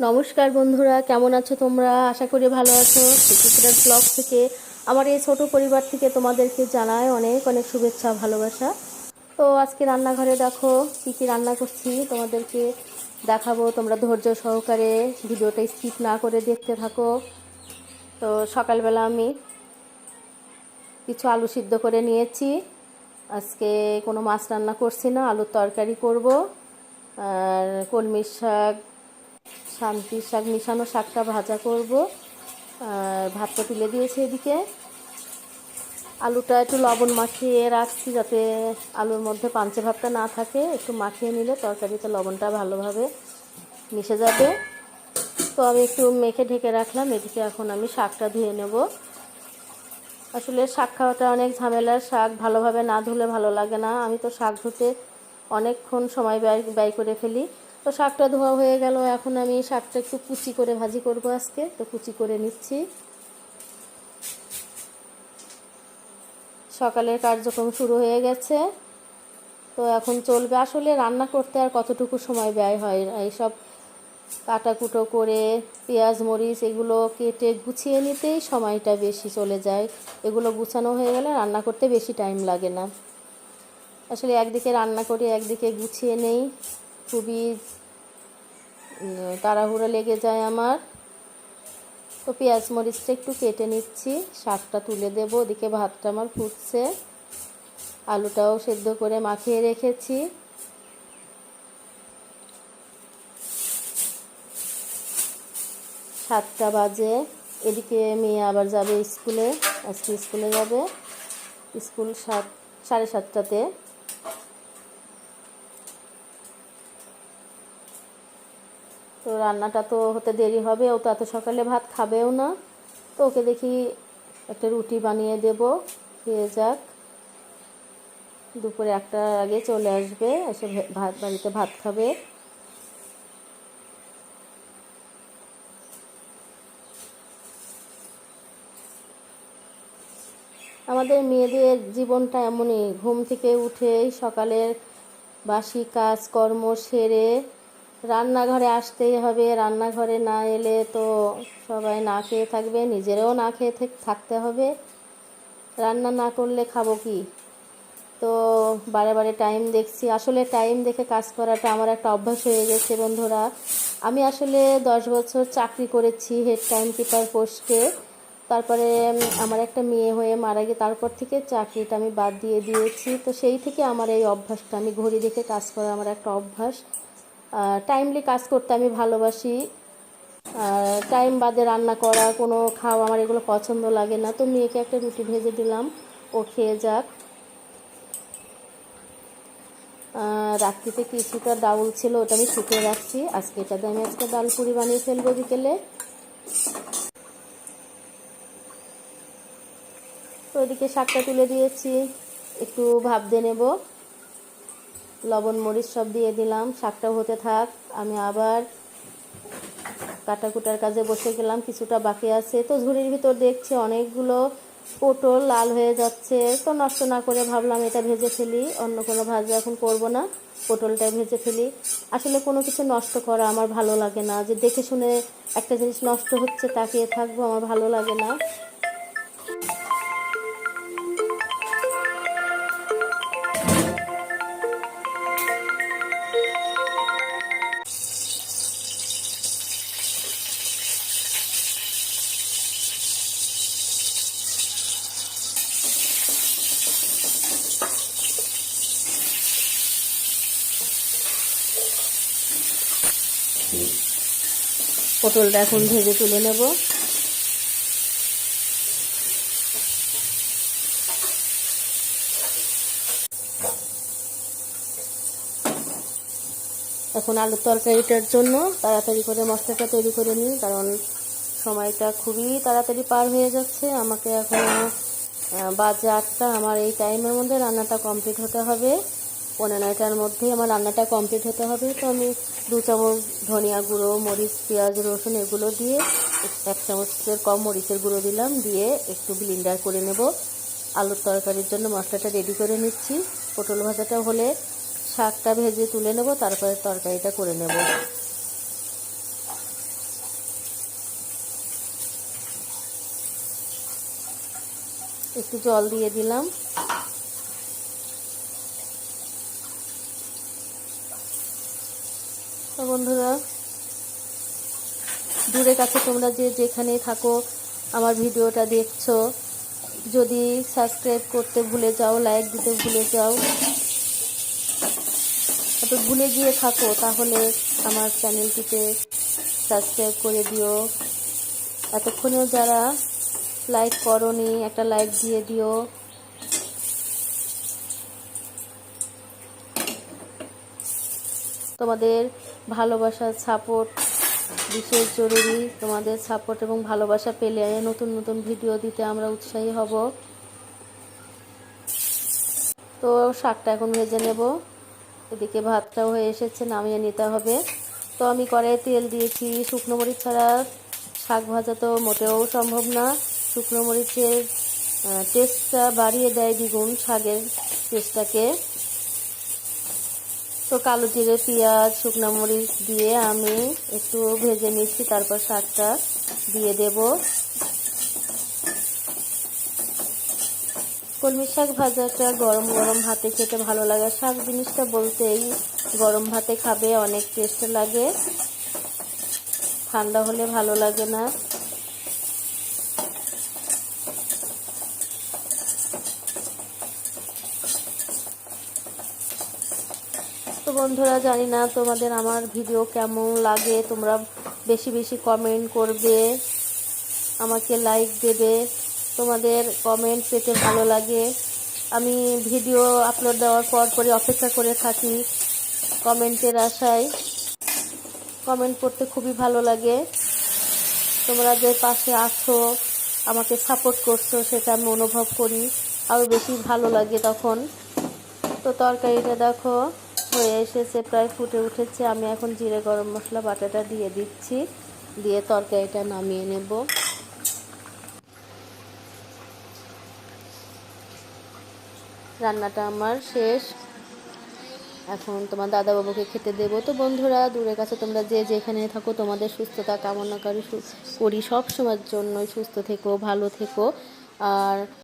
নমস্কার বন্ধুরা, কেমন আছো তোমরা? আশা করি ভালো আছো। সুচিত্রার ব্লগ থেকে, আমার এই ছোট পরিবার থেকে তোমাদেরকে জানাই অনেক অনেক শুভেচ্ছা ভালোবাসা। তো আজকে রান্নাঘরে দেখো কী কী রান্না করছি তোমাদেরকে দেখাবো। তোমরা ধৈর্য সহকারে ভিডিওটা স্কিপ না করে দেখতে থাকো। তো সকালবেলা আমি কিছু আলু সিদ্ধ করে নিয়েছি। আজকে কোনো মাছ রান্না করছি না, আলুর তরকারি করব। আর কলমির শাক, শান্তির শাক মিশানো শাকটা ভাজা করব। আর ভাতটা তুলে দিয়েছি এদিকে। আলুটা একটু লবণ মাখিয়ে রাখছি যাতে আলুর মধ্যে পাঞ্চে ভাবটা না থাকে। একটু মাখিয়ে নিলে তরকারিতে লবণটা ভালোভাবে মিশে যাবে। তো আমি একটু মেখে ঢেকে রাখলাম। এদিকে এখন আমি শাকটা ধুয়ে নেব। আসলে শাক খাওয়াটা অনেক ঝামেলার, শাক ভালোভাবে না ধুলে ভালো লাগে না। আমি তো শাক ধুতে অনেকক্ষণ সময় ব্যয় করে ফেলি। তো শাকটা ধোয়া হয়ে গেল, এখন আমি শাকটা একটু কুচি করে ভাজি করব আজকে। তো কুচি করে নিচ্ছি। সকালের কার্যক্রম শুরু হয়ে গেছে, তো এখন চলবে। আসলে রান্না করতে আর কতটুকু সময় ব্যয় হয়, এইসব কাটাকুটো করে পেঁয়াজ মরিচ এগুলো কেটে গুছিয়ে নিতেই সময়টা বেশি চলে যায়। এগুলো গুছানো হয়ে গেলে রান্না করতে বেশি টাইম লাগে না। আসলে একদিকে রান্না করি, একদিকে গুছিয়ে নেই, খুবই তাড়াহুড়ো লেগে যায় আমার। তো পেঁয়াজ মরিচটা একটু কেটে নিচ্ছি, শাকটা তুলে দেব। ওদিকে ভাতটা আমার ফুটছে, আলুটাও সেদ্ধ করে মাখিয়ে রেখেছি। 7টা বাজে। এদিকে মেয়ে আবার যাবে স্কুলে, আজকে স্কুলে যাবে। স্কুল 7, 7:30টাতে। তো রান্নাটা তো হতে দেরি হবে, ও তো এত সকালে ভাত খাবেও না। তো ওকে দেখি একটা রুটি বানিয়ে দেব, খেয়ে যাক। দুপুরে 1টার আগে চলে আসবে, এসে বাড়িতে ভাত খাবে। আমাদের মেয়েদের জীবনটা এমনই, ঘুম থেকে উঠেই সকালের বাসি কাজকর্ম সেরে রান্নাঘরে আসতেই হবে। রান্নাঘরে না এলে তো সবাই না খেয়ে থাকবে, নিজেরাও না খেয়ে থাকতে হবে। রান্না না করলে খাবো কি? তো বারে বারে টাইম দেখছি। আসলে টাইম দেখে কাজ করাটা আমার একটা অভ্যাস হয়ে গেছে বন্ধুরা। আমি আসলে 10 বছর চাকরি করেছি হেড টাইম কিপার পোস্টে। তারপরে আমার একটা মেয়ে হয়ে মারা গিয়ে তারপর থেকে চাকরিটা আমি বাদ দিয়ে দিয়েছি। তো সেই থেকে আমার এই অভ্যাসটা, আমি ঘড়ি দেখে কাজ করা আমার একটা অভ্যাস। টাইমলি কাজ করতে আমি ভালোবাসি। টাইম বাদে রান্না করা, কোনো খাওয়া আমার এগুলো পছন্দ লাগে না। তো মেয়েকে একটা রুটি ভেজে দিলাম, ও খেয়ে যাক। রাত্রিতে কিছুটা ডাউল ছিল, ওটা আমি শুকিয়ে রাখছি। এটাতে আমি আজকে ডাল পুরি বানিয়ে ফেলবো বিকেলে। তো ওইদিকে শাকটা তুলে দিয়েছি, একটু ভাপ দিয়ে নেব। লবণ মরিচ সব দিয়ে দিলাম, শাকটাও হতে থাক। আমি আবার কাটাকুটার কাজে বসে গেলাম, কিছুটা বাকি আছে। তো ঝুড়ির ভিতর দেখছি অনেকগুলো পটল লাল হয়ে যাচ্ছে। তো নষ্ট না করে ভাবলাম এটা ভেজে ফেলি, অন্য কোনো ভাজা এখন করব না, পটলটাই ভেজে ফেলি। আসলে কোনো কিছু নষ্ট করা আমার ভালো লাগে না, যে দেখে শুনে একটা জিনিস নষ্ট হচ্ছে তাকিয়ে থাকবো, আমার ভালো লাগে না। পটলটা এখন ভেজে তুলে নেব। এখন আলুর তরকারিটার জন্য তাড়াতাড়ি করে মশলাটা তৈরি করে নিই, কারণ সময়টা খুবই তাড়াতাড়ি পার হয়ে যাচ্ছে। আমাকে এখনও বাজে 8টা, আমার এই টাইমের মধ্যে রান্নাটা কমপ্লিট হতে হবে। 9:15টার মধ্যেই আমার রান্নাটা কমপ্লিট হতে হবে। তো আমি 2 চামচ ধনিয়া গুঁড়ো, মরিচ, পেঁয়াজ, রসুন এগুলো দিয়ে 1 চামচের কম মরিচের গুঁড়ো দিলাম, দিয়ে একটু ব্লেন্ডার করে নেব। আলুর তরকারির জন্য মশলাটা রেডি করে নিচ্ছি। পটল ভাজাটা হলে শাকটা ভেজে তুলে নেব, তারপরে তরকারিটা করে নেব। একটু জল দিয়ে দিলাম। তো বন্ধুরা, দূরে কাছে তোমরা যে যেখানে থাকো আমার ভিডিওটা দেখছো, যদি সাবস্ক্রাইব করতে ভুলে যাও, লাইক দিতে ভুলে যাও, তো ভুলে গিয়ে থাকো, তাহলে আমার চ্যানেলটিতে সাবস্ক্রাইব করে দিও। এতক্ষণেও যারা লাইক করোনি, একটা লাইক দিয়ে দিও। তোমাদের ভালোবাসার সাপোর্ট বিশেষ জরুরি। তোমাদের সাপোর্ট এবং ভালোবাসা পেলে নতুন নতুন ভিডিও দিতে আমরা উৎসাহী হব। তো শাকটা এখন ভেজে নেব। এদিকে ভাতটাও হয়ে এসেছে, নামিয়ে নিতে হবে। তো আমি কড়াইয়ে তেল দিয়েছি। শুকনো মরিচ ছাড়া শাক ভাজা তো মোটেও সম্ভব না। শুকনো মরিচের টেস্টটা বাড়িয়ে দেয় দ্বিগুণ শাকের টেস্টটাকে। তো কালো জিরে, পেঁয়াজ, শুকনো মরিচ দিয়ে আমি একটু ভেজে নিচ্ছি, তারপর শাকটা দিয়ে দেব। কলমি শাক ভাজাটা গরম গরম ভাতে খেতে ভালো লাগে। শাক জিনিসটা বলতেই গরম ভাতে খাবে অনেক টেস্ট লাগে, ঠান্ডা হলে ভালো লাগে না। তো বন্ধুরা, জানি না তোমাদের আমার ভিডিও কেমন লাগে। তোমরা বেশি বেশি কমেন্ট করবে, আমাকে লাইক দেবে। তোমাদের কমেন্ট পেতে ভালো লাগে। আমি ভিডিও আপলোড দেওয়ার পরই অপেক্ষা করে থাকি কমেন্টের আশায়। কমেন্ট করতে খুবই ভালো লাগে। তোমরা যে পাশে আছো, আমাকে সাপোর্ট করছো, সেটা আমি অনুভব করি, আরও বেশি ভালো লাগে তখন। তো তরকারিটা দেখো হয়ে এসেছে, প্রায় ফুটে উঠেছে। আমি এখন জিরে গরম মশলা বাটাটা দিয়ে দিচ্ছি, দিয়ে তরকারিটা নামিয়ে নেব। রান্নাটা আমার শেষ। এখন তোমার দাদাবাবুকে খেতে দেবো। তো বন্ধুরা, দূরের কাছে তোমরা যে যেখানে থাকো, তোমাদের সুস্থতা কামনা করি সব সময়ের জন্যই। সুস্থ থেকো, ভালো থেকো। আর